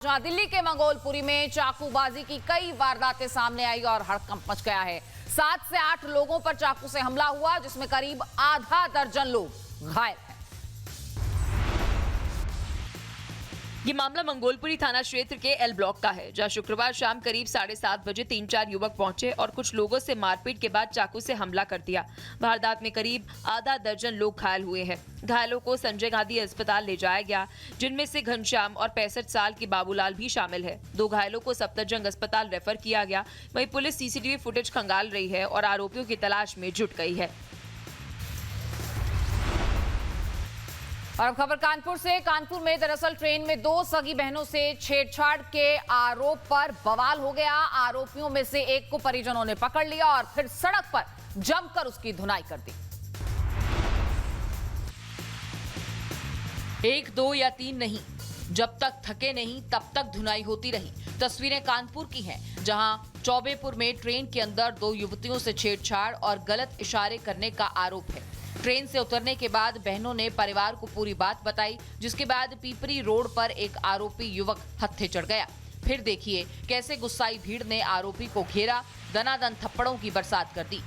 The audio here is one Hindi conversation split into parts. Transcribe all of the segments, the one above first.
जहां दिल्ली के मंगोलपुरी में चाकूबाजी की कई वारदातें सामने आई और हड़कंप मच गया है। 7 से 8 लोगों पर चाकू से हमला हुआ, जिसमें करीब आधा दर्जन लोग घायल हैं। ये मामला मंगोलपुरी थाना क्षेत्र के एल ब्लॉक का है, जहां शुक्रवार शाम करीब 7:30 बजे 3-4 युवक पहुंचे और कुछ लोगों से मारपीट के बाद चाकू से हमला कर दिया। वारदात में करीब आधा दर्जन लोग घायल हुए हैं। घायलों को संजय गांधी अस्पताल ले जाया गया, जिनमें से घनश्याम और 65 साल की बाबूलाल भी शामिल है। 2 घायलों को सफदरजंग अस्पताल रेफर किया गया। वहीं पुलिस सीसीटीवी फुटेज खंगाल रही है और आरोपियों की तलाश में जुट गई है। और अब खबर कानपुर से। कानपुर में दरअसल ट्रेन में 2 सगी बहनों से छेड़छाड़ के आरोप पर बवाल हो गया। आरोपियों में से एक को परिजनों ने पकड़ लिया और फिर सड़क पर जमकर उसकी धुनाई कर दी। 1, 2 या 3 नहीं, जब तक थके नहीं तब तक धुनाई होती रही। तस्वीरें कानपुर की हैं, जहां चौबेपुर में ट्रेन के अंदर 2 युवतियों से छेड़छाड़ और गलत इशारे करने का आरोप है। ट्रेन से उतरने के बाद बहनों ने परिवार को पूरी बात बताई, जिसके बाद पीपरी रोड पर एक आरोपी युवक हत्थे चढ़ गया। फिर देखिए कैसे गुस्साई भीड़ ने आरोपी को घेरा, दनादन थप्पड़ों की बरसात कर दी।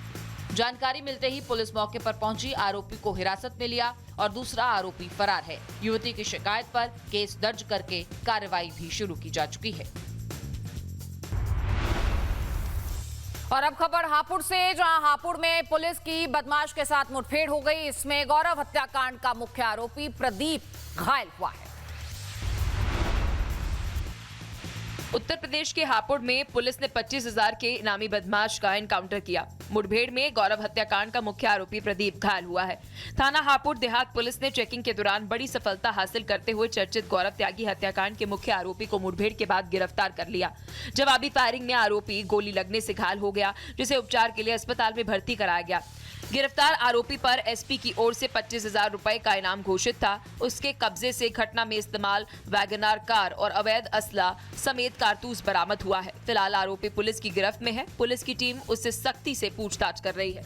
जानकारी मिलते ही पुलिस मौके पर पहुंची, आरोपी को हिरासत में लिया और दूसरा आरोपी फरार है। युवती की शिकायत पर केस दर्ज करके कार्रवाई भी शुरू की जा चुकी है। और अब खबर हापुड़ से, जहां हापुड़ में पुलिस की बदमाश के साथ मुठभेड़ हो गई। इसमें गौरव हत्याकांड का मुख्य आरोपी प्रदीप घायल हुआ है। उत्तर प्रदेश के हापुड़ में पुलिस ने 25,000 के इनामी बदमाश का एनकाउंटर किया। मुठभेड़ में गौरव हत्याकांड का मुख्य आरोपी प्रदीप घायल हुआ है। थाना हापुड़ देहात पुलिस ने चेकिंग के दौरान बड़ी सफलता हासिल करते हुए चर्चित गौरव त्यागी हत्याकांड के मुख्य आरोपी को मुठभेड़ के बाद गिरफ्तार कर लिया। जवाबी फायरिंग में आरोपी गोली लगने से घायल हो गया, जिसे उपचार के लिए अस्पताल में भर्ती कराया गया। गिरफ्तार आरोपी पर एसपी की ओर से 25,000 रुपए का इनाम घोषित था। उसके कब्जे से घटना में इस्तेमाल वैगनार कार और अवैध असला समेत कारतूस बरामद हुआ है। फिलहाल आरोपी पुलिस की गिरफ्त में है। पुलिस की टीम उससे सख्ती से पूछताछ कर रही है।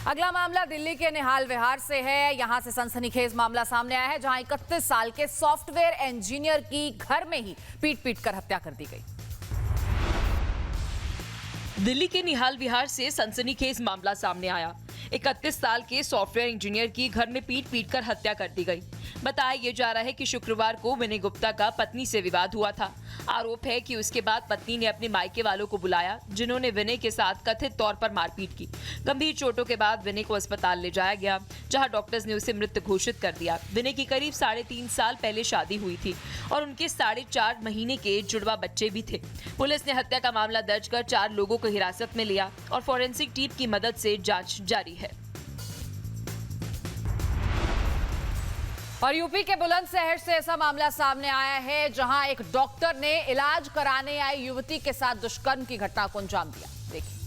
अगला मामला दिल्ली के निहाल विहार से है। यहां से सनसनीखेज मामला सामने आया है, जहां 31 साल के सॉफ्टवेयर इंजीनियर की घर में ही पीट कर हत्या कर दी गई। दिल्ली के निहाल विहार से सनसनीखेज मामला सामने आया। 31 साल के सॉफ्टवेयर इंजीनियर की घर में पीट कर हत्या कर दी गई। बताया यह जा रहा है कि शुक्रवार को विनय गुप्ता का पत्नी से विवाद हुआ था। आरोप है कि उसके बाद पत्नी ने अपने मायके वालों को बुलाया, जिन्होंने विनय के साथ कथित तौर पर मारपीट की। गंभीर चोटों के बाद विनय को अस्पताल ले जाया गया, जहां डॉक्टर्स ने उसे मृत घोषित कर दिया। विनय की करीब 3.5 साल पहले शादी हुई थी और उनके 4.5 महीने के जुड़वा बच्चे भी थे। पुलिस ने हत्या का मामला दर्ज कर 4 लोगों को हिरासत में लिया और फॉरेंसिक टीम की मदद से जांच जारी है। और यूपी के बुलंदशहर से ऐसा मामला सामने आया है, जहां एक डॉक्टर ने इलाज कराने आई युवती के साथ दुष्कर्म की घटना को अंजाम दिया। देखिए,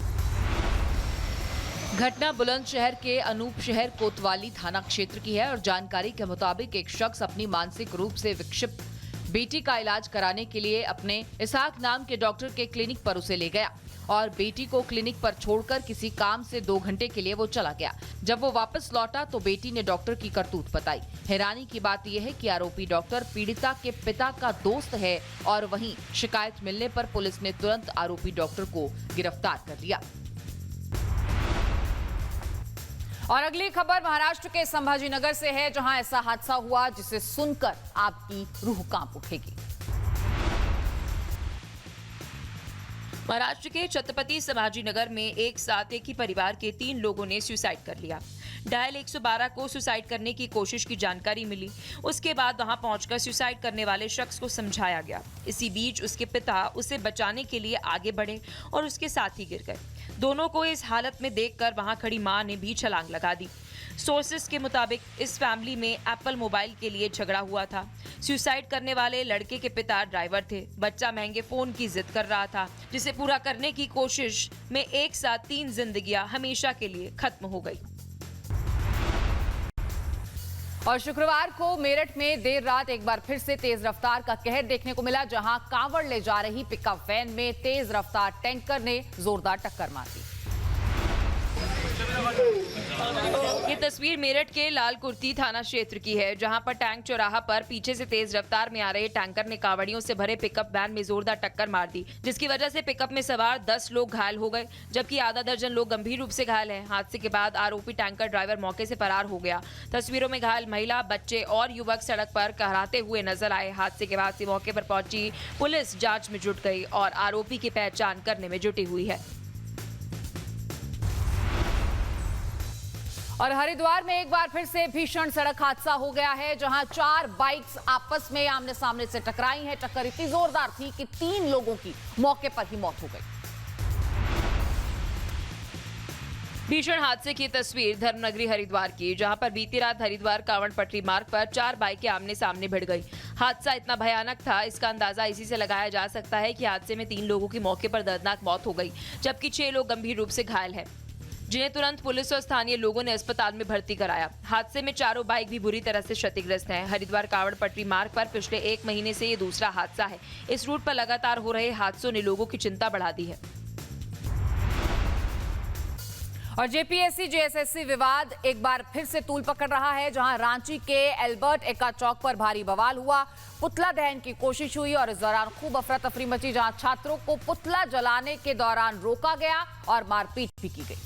घटना बुलंदशहर के अनूप शहर कोतवाली थाना क्षेत्र की है और जानकारी के मुताबिक एक शख्स अपनी मानसिक रूप से विक्षिप्त बेटी का इलाज कराने के लिए अपने इसहाक नाम के डॉक्टर के क्लिनिक पर उसे ले गया और बेटी को क्लिनिक पर छोड़कर किसी काम से 2 घंटे के लिए वो चला गया। जब वो वापस लौटा तो बेटी ने डॉक्टर की करतूत बताई। हैरानी की बात यह है कि आरोपी डॉक्टर पीड़िता के पिता का दोस्त है और वहीं शिकायत मिलने पर पुलिस ने तुरंत आरोपी डॉक्टर को गिरफ्तार कर लिया। और अगली खबर महाराष्ट्र के संभाजीनगर से है, जहां ऐसा हादसा हुआ जिसे सुनकर आपकी रूह कांप उठेगी। महाराष्ट्र के छत्रपति संभाजीनगर में एक साथ एक ही परिवार के 3 लोगों ने सुसाइड कर लिया। डायल 112 को सुसाइड करने की कोशिश की जानकारी मिली। उसके बाद वहां पहुंचकर सुसाइड करने वाले शख्स को समझाया गया। इसी बीच उसके पिता उसे बचाने के लिए आगे बढ़े और उसके साथ ही गिर गए। दोनों को इस हालत में देखकर वहां खड़ी मां ने भी छलांग लगा दी। सोर्सेस के मुताबिक इस फैमिली में एप्पल मोबाइल के लिए झगड़ा हुआ था। सुसाइड करने वाले लड़के के पिता ड्राइवर थे। बच्चा महंगे फोन की जिद कर रहा था, जिसे पूरा करने की कोशिश में एक साथ 3 जिंदगियां हमेशा के लिए खत्म हो गई। और शुक्रवार को मेरठ में देर रात एक बार फिर से तेज रफ्तार का कहर देखने को मिला, जहां कांवड़ ले जा रही पिकअप वैन में तेज रफ्तार टैंकर ने जोरदार टक्कर मार दी। ये तस्वीर मेरठ के लाल कुर्ती थाना क्षेत्र की है, जहां पर टैंक चौराहा पर पीछे से तेज रफ्तार में आ रहे टैंकर ने कावड़ियों से भरे पिकअप वैन में जोरदार टक्कर मार दी, जिसकी वजह से पिकअप में सवार 10 लोग घायल हो गए, जबकि आधा दर्जन लोग गंभीर रूप से घायल हैं। हादसे के बाद आरोपी टैंकर ड्राइवर मौके से फरार हो गया। तस्वीरों में घायल महिला, बच्चे और युवक सड़क पर कहराते हुए नजर आए। हादसे के बाद से मौके पर पहुंची पुलिस जांच में जुट गई और आरोपी की पहचान करने में जुटी हुई है। और हरिद्वार में एक बार फिर से भीषण सड़क हादसा हो गया है, जहां 4 बाइक्स आपस में आमने सामने से टकराई हैं। टक्कर इतनी जोरदार थी कि 3 लोगों की मौके पर ही मौत हो गई। भीषण हादसे की तस्वीर धर्मनगरी हरिद्वार की, जहां पर बीती रात हरिद्वार कांवड़ पटरी मार्ग पर 4 बाइकें आमने सामने भिड़ गई। हादसा इतना भयानक था, इसका अंदाजा इसी से लगाया जा सकता है कि हादसे में 3 लोगों की मौके पर दर्दनाक मौत हो गई, जबकि 6 लोग गंभीर रूप से घायल हैं, जिन्हें तुरंत पुलिस और स्थानीय लोगों ने अस्पताल में भर्ती कराया। हादसे में चारों बाइक भी बुरी तरह से क्षतिग्रस्त हैं। हरिद्वार कांवड़ पटरी मार्ग पर पिछले 1 महीने से ये दूसरा हादसा है। इस रूट पर लगातार हो रहे हादसों ने लोगों की चिंता बढ़ा दी है। और जेपीएससी जेएसएससी विवाद एक बार फिर से तूल पकड़ रहा है, जहां रांची के एल्बर्ट एक्का चौक पर भारी बवाल हुआ। पुतला दहन की कोशिश हुई और इस दौरान खूब अफरा तफरी मची, जहां छात्रों को पुतला जलाने के दौरान रोका गया और मारपीट भी की गई।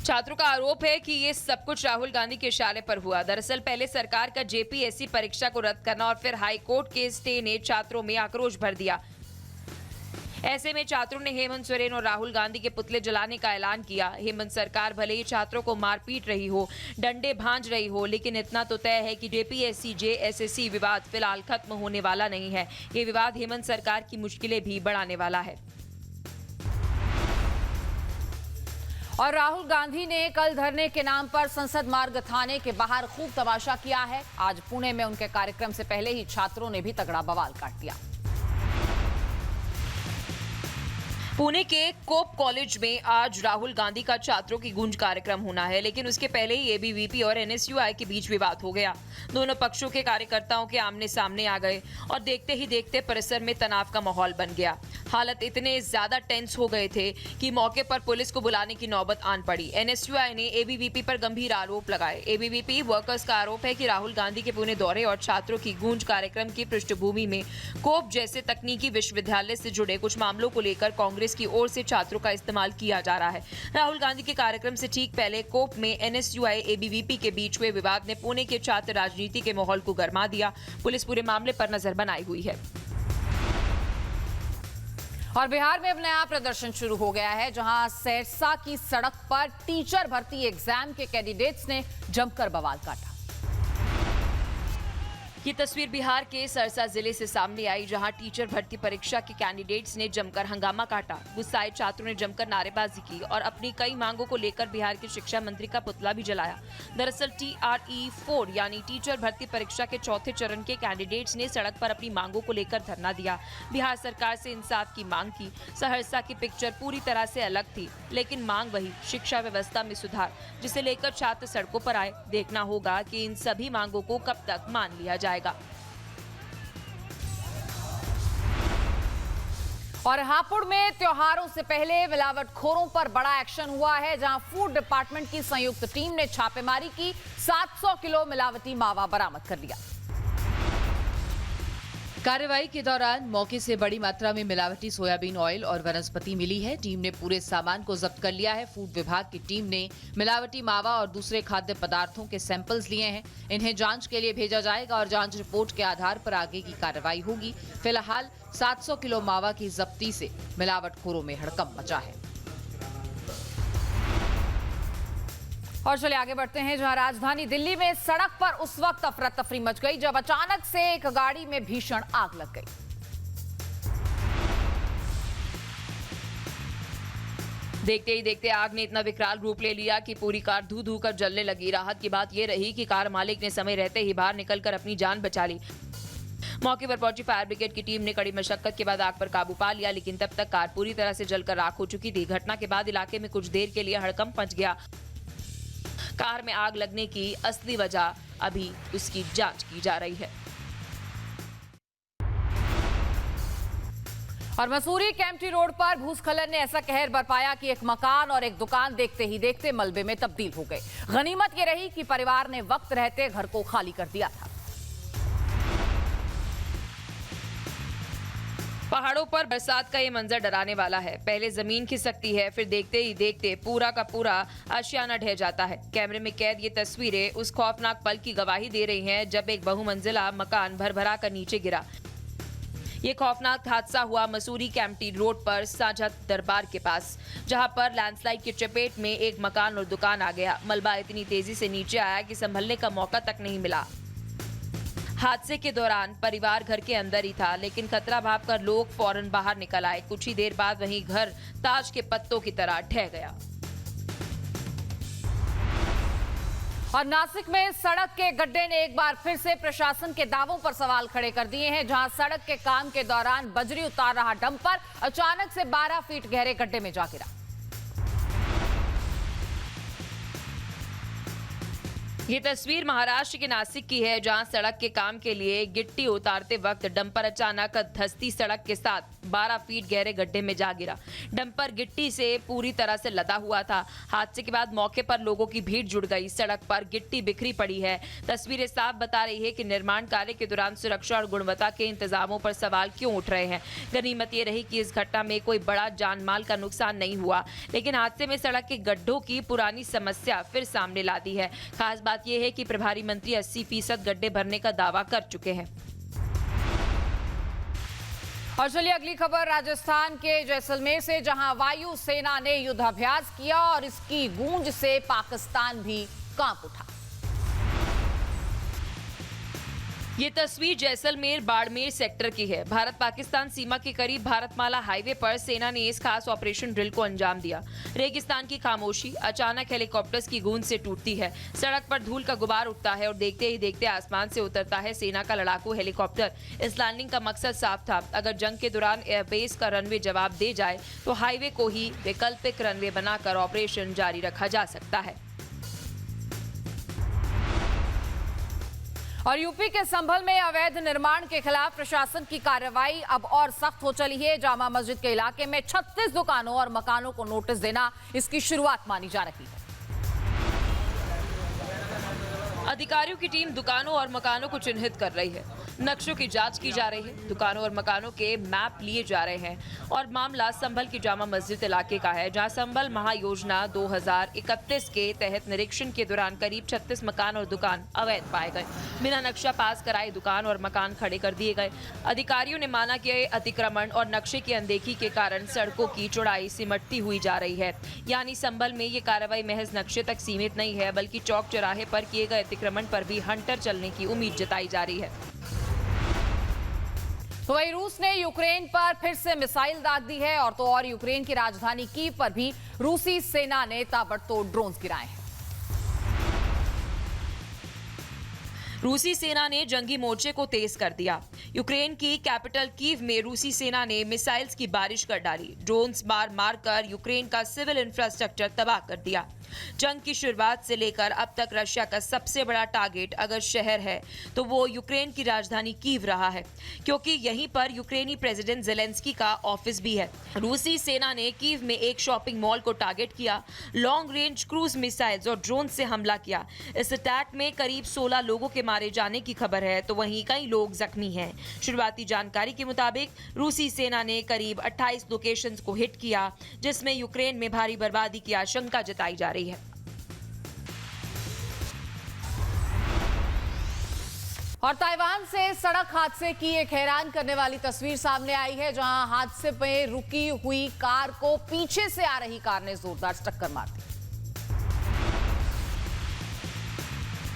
छात्रों का आरोप है कि ये सब कुछ राहुल गांधी के इशारे पर हुआ। दरअसल पहले सरकार का जेपीएससी परीक्षा को रद्द करना और फिर हाई कोर्ट के स्टे ने छात्रों में आक्रोश भर दिया। ऐसे में छात्रों ने हेमंत सोरेन और राहुल गांधी के पुतले जलाने का ऐलान किया। हेमंत सरकार भले ही छात्रों को मारपीट रही हो, डंडे भांज रही हो, लेकिन इतना तो तय है कि जेपीएससी जेएसएससी विवाद फिलहाल खत्म होने वाला नहीं है। ये विवाद हेमंत सरकार की मुश्किलें भी बढ़ाने वाला है। और राहुल गांधी ने कल धरने के नाम पर संसद मार्ग थाने के बाहर खूब तमाशा किया है। आज पुणे में उनके कार्यक्रम से पहले ही छात्रों ने भी तगड़ा बवाल काट दिया। पुणे के कोप कॉलेज में आज राहुल गांधी का छात्रों की गूंज कार्यक्रम होना है, लेकिन उसके पहले ही एबीवीपी और एनएसयूआई के बीच विवाद हो गया। दोनों पक्षों के कार्यकर्ताओं के आमने सामने आ गए और देखते ही देखते परिसर में तनाव का माहौल बन गया। हालत इतने ज्यादा टेंस हो गए थे कि मौके पर पुलिस को बुलाने की नौबत आन पड़ी। एनएसयूआई ने एबीवीपी पर गंभीर आरोप लगाए। एबीवीपी वर्कर्स का आरोप है कि राहुल गांधी के पुणे दौरे और छात्रों की गूंज कार्यक्रम की पृष्ठभूमि में कोप जैसे तकनीकी विश्वविद्यालय से जुड़े कुछ मामलों को लेकर कांग्रेस की ओर से छात्रों का इस्तेमाल किया जा रहा है। राहुल गांधी के कार्यक्रम से ठीक पहले कोप में एनएसयूआई एबीवीपी के बीच हुए विवाद ने पुणे के छात्र राजनीति के माहौल को गरमा दिया। पुलिस पूरे मामले पर नजर बनाई हुई है। और बिहार में अब नया प्रदर्शन शुरू हो गया है, जहां सहरसा की सड़क पर टीचर भर्ती एग्जाम के कैंडिडेट्स ने जमकर बवाल काटा। ये तस्वीर बिहार के सरसा जिले से सामने आई, जहां टीचर भर्ती परीक्षा के कैंडिडेट्स ने जमकर हंगामा काटा। गुस्साए छात्रों ने जमकर नारेबाजी की और अपनी कई मांगों को लेकर बिहार के शिक्षा मंत्री का पुतला भी जलाया। दरअसल TRE-4 यानी टीचर भर्ती परीक्षा के चौथे चरण के कैंडिडेट्स ने सड़क पर अपनी मांगों को लेकर धरना दिया। बिहार सरकार से इंसाफ की मांग की। सहरसा की पिक्चर पूरी तरह से अलग थी, लेकिन मांग वही, शिक्षा व्यवस्था में सुधार, जिसे लेकर छात्र सड़कों पर आए। देखना होगा कि इन सभी मांगों को कब तक मान लिया जाए। और हापुड़ में त्योहारों से पहले मिलावटखोरों पर बड़ा एक्शन हुआ है, जहां फूड डिपार्टमेंट की संयुक्त टीम ने छापेमारी की। 700 किलो मिलावटी मावा बरामद कर लिया। कार्रवाई के दौरान मौके से बड़ी मात्रा में मिलावटी सोयाबीन ऑयल और वनस्पति मिली है। टीम ने पूरे सामान को जब्त कर लिया है। फूड विभाग की टीम ने मिलावटी मावा और दूसरे खाद्य पदार्थों के सैंपल्स लिए हैं। इन्हें जांच के लिए भेजा जाएगा और जांच रिपोर्ट के आधार पर आगे की कार्रवाई होगी। फिलहाल 700 किलो मावा की जब्ती से मिलावटखोरों में हड़कंप मचा है। और चलिए आगे बढ़ते हैं, जहां राजधानी दिल्ली में सड़क पर उस वक्त अफरा तफरी मच गई जब अचानक से एक गाड़ी में भीषण आग लग गई। देखते ही देखते आग ने इतना विकराल रूप ले लिया कि पूरी कार धू धू कर जलने लगी। राहत की बात यह रही कि कार मालिक ने समय रहते ही बाहर निकलकर अपनी जान बचा ली। मौके पर पहुंची फायर ब्रिगेड की टीम ने कड़ी मशक्कत के बाद आग पर काबू पा लिया, लेकिन तब तक कार पूरी तरह से जलकर राख हो चुकी थी। घटना के बाद इलाके में कुछ देर के लिए हड़कंप मच गया। कार में आग लगने की असली वजह अभी उसकी जांच की जा रही है। और मसूरी केम्प्टी रोड पर भूस्खलन ने ऐसा कहर बरपाया कि एक मकान और एक दुकान देखते ही देखते मलबे में तब्दील हो गए। गनीमत ये रही कि परिवार ने वक्त रहते घर को खाली कर दिया था। पहाड़ों पर बरसात का ये मंजर डराने वाला है। पहले जमीन खिसकती है, फिर देखते ही देखते पूरा का पूरा आशियाना ढह जाता है। कैमरे में कैद ये तस्वीरें उस खौफनाक पल की गवाही दे रही हैं जब एक बहुमंजिला मकान भरभरा कर नीचे गिरा। ये खौफनाक हादसा हुआ मसूरी केम्प्टी रोड पर साझा दरबार के पास, जहां पर लैंडस्लाइड की चपेट में एक मकान और दुकान आ गया। मलबा इतनी तेजी से नीचे आया कि संभलने का मौका तक नहीं मिला। हादसे के दौरान परिवार घर के अंदर ही था, लेकिन खतरा भांपकर लोग फौरन बाहर निकल आए। कुछ ही देर बाद वहीं घर ताज के पत्तों की तरह ढह गया। और नासिक में सड़क के गड्ढे ने एक बार फिर से प्रशासन के दावों पर सवाल खड़े कर दिए हैं, जहां सड़क के काम के दौरान बजरी उतार रहा डंपर अचानक से 12 फीट गहरे गड्ढे में जा गिरा। ये तस्वीर महाराष्ट्र के नासिक की है, जहां सड़क के काम के लिए गिट्टी उतारते वक्त डंपर अचानक धंसती सड़क के साथ 12 फीट गहरे गड्ढे में जा गिरा। डंपर गिट्टी से पूरी तरह से लदा हुआ था। हादसे के बाद मौके पर लोगों की भीड़ जुड़ गई। सड़क पर गिट्टी बिखरी पड़ी है। तस्वीरें साफ बता रही है कि निर्माण कार्य के दौरान सुरक्षा और गुणवत्ता के इंतजामों पर सवाल क्यों उठ रहे हैं। गनीमत ये रही कि इस घटना में कोई बड़ा जानमाल का नुकसान नहीं हुआ, लेकिन हादसे में सड़क के गड्ढों की पुरानी समस्या फिर सामने ला दी है। खास बात यह है कि प्रभारी मंत्री 80% गड्ढे भरने का दावा कर चुके हैं। और चलिए अगली खबर राजस्थान के जैसलमेर से, जहां वायु सेना ने युद्धाभ्यास किया और इसकी गूंज से पाकिस्तान भी कांप उठा। ये तस्वीर जैसलमेर बाड़मेर सेक्टर की है। भारत पाकिस्तान सीमा के करीब भारतमाला हाईवे पर सेना ने इस खास ऑपरेशन ड्रिल को अंजाम दिया। रेगिस्तान की खामोशी अचानक हेलीकॉप्टर्स की गूंज से टूटती है। सड़क पर धूल का गुबार उठता है और देखते ही देखते आसमान से उतरता है सेना का लड़ाकू हेलीकॉप्टर। इस लैंडिंग का मकसद साफ था, अगर जंग के दौरान एयरबेस का रनवे जवाब दे जाए तो हाईवे को ही वैकल्पिक रनवे बनाकर ऑपरेशन जारी रखा जा सकता है। और यूपी के संभल में अवैध निर्माण के खिलाफ प्रशासन की कार्रवाई अब और सख्त हो चली है। जामा मस्जिद के इलाके में 36 दुकानों और मकानों को नोटिस देना इसकी शुरुआत मानी जा रही है। अधिकारियों की टीम दुकानों और मकानों को चिन्हित कर रही है, नक्शों की जांच की जा रही है, दुकानों और मकानों के मैप लिए जा रहे हैं। और मामला संभल की जामा मस्जिद इलाके का है, जहां संभल महायोजना 2031 के तहत निरीक्षण के दौरान करीब 36 मकान और दुकान अवैध पाए गए। बिना नक्शा पास कराए दुकान और मकान खड़े कर दिए गए। अधिकारियों ने माना कि अतिक्रमण और नक्शे की अनदेखी के कारण सड़कों की चौड़ाई सिमटती हुई जा रही है। यानी संभल में ये कार्रवाई महज नक्शे तक सीमित नहीं है, बल्कि चौक चौराहे पर किए गए अतिक्रमण पर भी हंटर चलने की उम्मीद जताई जा रही है। तो वहीं रूस ने यूक्रेन पर फिर से मिसाइल दाग दी है, और यूक्रेन की राजधानी कीव पर भी रूसी सेना ने ताबड़तोड़ ड्रोन्स गिराए हैं। रूसी सेना ने जंगी मोर्चे को तेज कर दिया। यूक्रेन की कैपिटल कीव में रूसी सेना ने मिसाइल्स की बारिश कर डाली। ड्रोन्स मारकर यूक्रेन का सिविल इंफ्रास्ट्रक्चर तबाह कर दिया। जंग की शुरुआत से लेकर अब तक रशिया का सबसे बड़ा टारगेट अगर शहर है तो वो यूक्रेन की राजधानी कीव रहा है, क्योंकि यहीं पर यूक्रेनी प्रेसिडेंट ज़ेलेंस्की का ऑफिस भी है। रूसी सेना ने कीव में एक शॉपिंग मॉल को टारगेट किया, लॉन्ग रेंज क्रूज मिसाइल्स और ड्रोन से हमला किया। इस अटैक में करीब 16 लोगों के मारे जाने की खबर है, तो वहीं कई लोग जख्मी हैं। शुरुआती जानकारी के मुताबिक रूसी सेना ने करीब 28 लोकेशंस को हिट किया, जिसमें यूक्रेन में भारी बर्बादी की आशंका जताई जा रही है। और ताइवान से सड़क हादसे की एक हैरान करने वाली तस्वीर सामने आई है, जहां हादसे में रुकी हुई कार को पीछे से आ रही कार ने जोरदार टक्कर मार दी।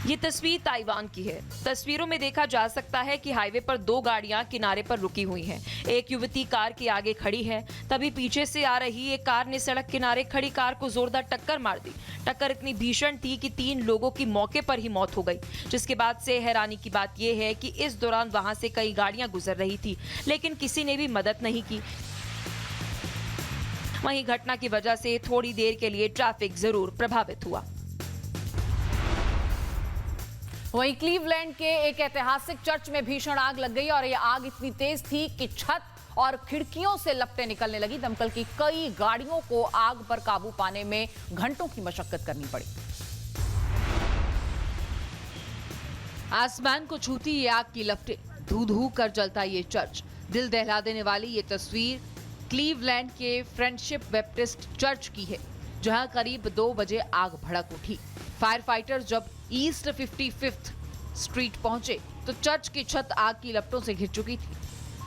ये तस्वीर ताइवान की है। तस्वीरों में देखा जा सकता है कि हाईवे पर 2 गाड़ियां किनारे पर रुकी हुई हैं। एक युवती कार के आगे खड़ी है, तभी पीछे से आ रही एक कार ने सड़क किनारे खड़ी कार को जोरदार टक्कर मार दी। टक्कर इतनी भीषण थी कि 3 लोगों की मौके पर ही मौत हो गई। जिसके बाद से हैरानी की बात यह है कि इस दौरान वहां से कई गाड़ियां गुजर रही थी, लेकिन किसी ने भी मदद नहीं की। वहीं घटना की वजह से थोड़ी देर के लिए ट्रैफिक जरूर प्रभावित हुआ। वहीं क्लीवलैंड के एक ऐतिहासिक चर्च में भीषण आग लग गई, और ये आग इतनी तेज थी कि छत और खिड़कियों से लपटें निकलने लगी। दमकल की कई गाड़ियों को आग पर काबू पाने में घंटों की मशक्कत करनी पड़ी। आसमान को छूती ये आग की लपटें, धू धू कर जलता ये चर्च। दिल दहला देने वाली ये तस्वीर क्लीवलैंड के फ्रेंडशिप बैप्टिस्ट चर्च की है, जहां करीब 2 बजे आग भड़क उठी। फायर फाइटर्स जब ईस्ट 55th स्ट्रीट पहुंचे तो चर्च की छत आग की लपटों से घिर चुकी थी।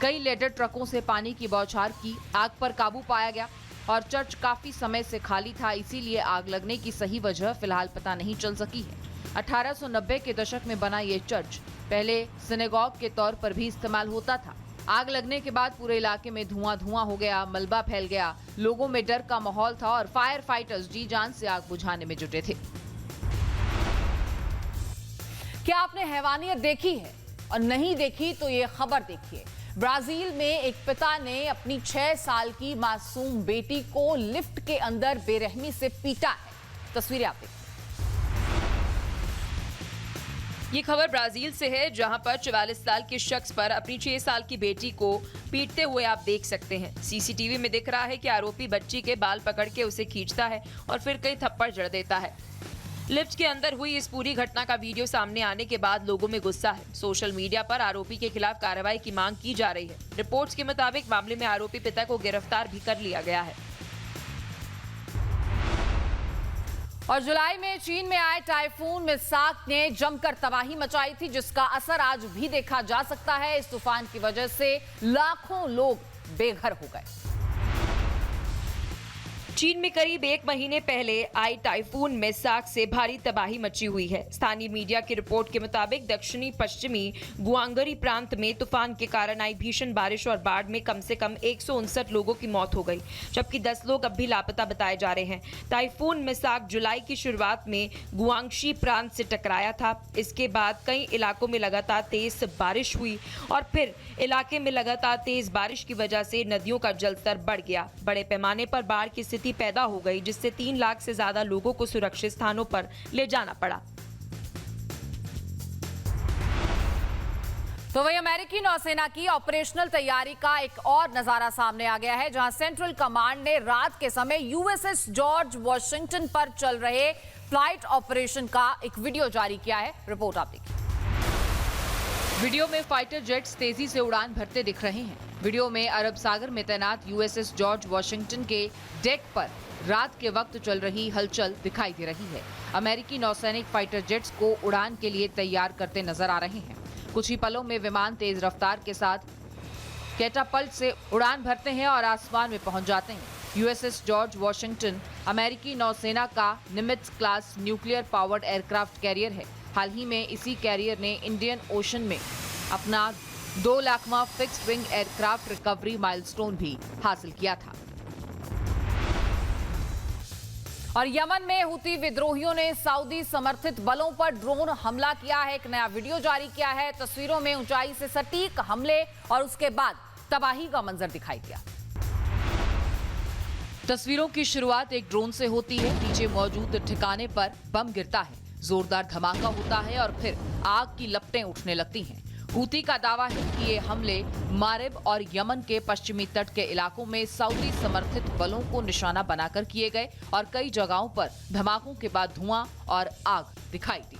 कई लेडर ट्रकों से पानी की बौछार की आग पर काबू पाया गया और चर्च काफी समय से खाली था, इसीलिए आग लगने की सही वजह फिलहाल पता नहीं चल सकी है। 1890 के दशक में बना ये चर्च पहले सिनेगॉग के तौर पर भी इस्तेमाल होता था। आग लगने के बाद पूरे इलाके में धुआं हो गया, मलबा फैल गया, लोगों में डर का माहौल था और फायर फाइटर्स जी जान से आग बुझाने में जुटे थे। क्या आपने हैवानियत देखी है और नहीं देखी तो ये खबर देखिए। ब्राजील में एक पिता ने अपनी 6 साल की मासूम बेटी को लिफ्ट के अंदर बेरहमी से पीटा है। तस्वीरें आप देखिए। ये खबर ब्राजील से है, जहां पर 44 साल के शख्स पर अपनी 6 साल की बेटी को पीटते हुए आप देख सकते हैं। सीसीटीवी में दिख रहा है कि आरोपी बच्ची के बाल पकड़ के उसे खींचता है और फिर कई थप्पड़ जड़ देता है। लिफ्ट के अंदर हुई इस पूरी घटना का वीडियो सामने आने के बाद लोगों में गुस्सा है। सोशल मीडिया पर आरोपी के खिलाफ कार्रवाई की मांग की जा रही है। रिपोर्ट्स के मुताबिक मामले में आरोपी पिता को गिरफ्तार भी कर लिया गया है। और जुलाई में चीन में आए टाइफून मिसाक ने जमकर तबाही मचाई थी, जिसका असर आज भी देखा जा सकता है। इस तूफान की वजह से लाखों लोग बेघर हो गए। चीन में करीब 1 महीने पहले आई टाइफून मिसाक से भारी तबाही मची हुई है। स्थानीय मीडिया की रिपोर्ट के मुताबिक दक्षिणी पश्चिमी गुआंगरी प्रांत में तूफान के कारण आई भीषण बारिश और बाढ़ में कम से कम 159 लोगों की मौत हो गई, जबकि 10 लोग अब भी लापता बताए जा रहे हैं। टाइफून मिसाक जुलाई की शुरुआत में गुआंगशी प्रांत से टकराया था। इसके बाद कई इलाकों में लगातार तेज बारिश हुई और फिर इलाके में लगातार तेज बारिश की वजह से नदियों का जलस्तर बढ़ गया। बड़े पैमाने पर बाढ़ की स्थिति पैदा हो गई, जिससे 3 लाख से ज्यादा लोगों को सुरक्षित स्थानों पर ले जाना पड़ा। तो वही अमेरिकी नौसेना की ऑपरेशनल तैयारी का एक और नजारा सामने आ गया है, जहां सेंट्रल कमांड ने रात के समय यूएसएस जॉर्ज वॉशिंगटन पर चल रहे फ्लाइट ऑपरेशन का एक वीडियो जारी किया है। रिपोर्ट आप देखिए। वीडियो में फाइटर जेट्स तेजी से उड़ान भरते दिख रहे हैं। वीडियो में अरब सागर में तैनात यूएसएस जॉर्ज वॉशिंगटन के डेक पर रात के वक्त चल रही हलचल दिखाई दे रही है। अमेरिकी नौसैनिक फाइटर जेट्स को उड़ान के लिए तैयार करते नजर आ रहे हैं। कुछ ही पलों में विमान तेज रफ्तार के साथ कैटापल्ट से उड़ान भरते हैं और आसमान में पहुंच जाते हैं। यूएसएस जॉर्ज वॉशिंगटन अमेरिकी नौसेना का निमित्ज class nuclear powered aircraft carrier है। हाल ही में इसी कैरियर ने इंडियन ओशन में अपना 2 लाखवां fixed wing aircraft recovery milestone भी हासिल किया था। और यमन में हुती विद्रोहियों ने सऊदी समर्थित बलों पर ड्रोन हमला किया है। एक नया वीडियो जारी किया है। तस्वीरों में ऊंचाई से सटीक हमले और उसके बाद तबाही का मंजर दिखाई दिया। तस्वीरों की शुरुआत एक ड्रोन से होती है। नीचे मौजूद ठिकाने पर बम गिरता है, जोरदार धमाका होता है और फिर आग की लपटें उठने लगती हैं। हूती का दावा है कि ये हमले मारिब और यमन के पश्चिमी तट के इलाकों में सऊदी समर्थित बलों को निशाना बनाकर किए गए और कई जगहों पर धमाकों के बाद धुआं और आग दिखाई दी।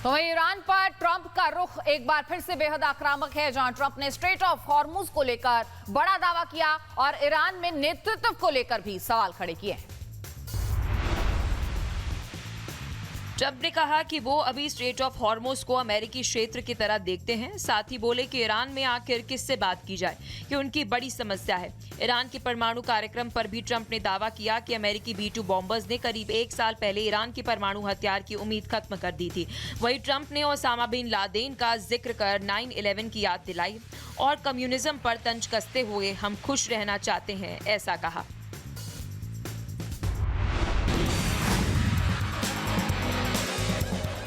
तो वहीं ईरान पर ट्रंप का रुख एक बार फिर से बेहद आक्रामक है, जहां ट्रंप ने स्ट्रेट ऑफ हॉर्मुज को लेकर बड़ा दावा किया और ईरान में नेतृत्व को लेकर भी सवाल खड़े किए हैं। ट्रंप ने कहा कि वो अभी स्ट्रेट ऑफ हॉर्मुज को अमेरिकी क्षेत्र की तरह देखते हैं। साथ ही बोले कि ईरान में आखिर किससे बात की जाए, कि उनकी बड़ी समस्या है। ईरान के परमाणु कार्यक्रम पर भी ट्रंप ने दावा किया कि अमेरिकी B-2 बॉम्बर्स ने करीब 1 साल पहले ईरान की परमाणु हथियार की उम्मीद खत्म कर दी थी। वहीं ट्रंप ने ओसामा बिन लादेन का जिक्र कर 9/11 की याद दिलाई और कम्युनिज्म पर तंज कसते हुए हम खुश रहना चाहते हैं, ऐसा कहा।